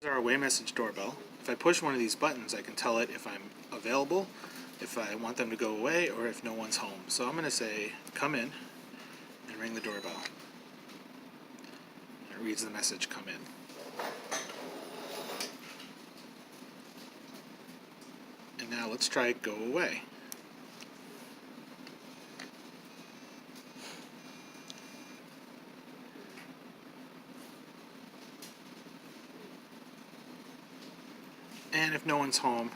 Our away message doorbell. If I push one of these buttons, I can tell it if I'm available, if I want them to go away, or if no one's home. So I'm going to say, come in, and ring the doorbell. It reads the message, come in. And now let's try go away. And if no one's home,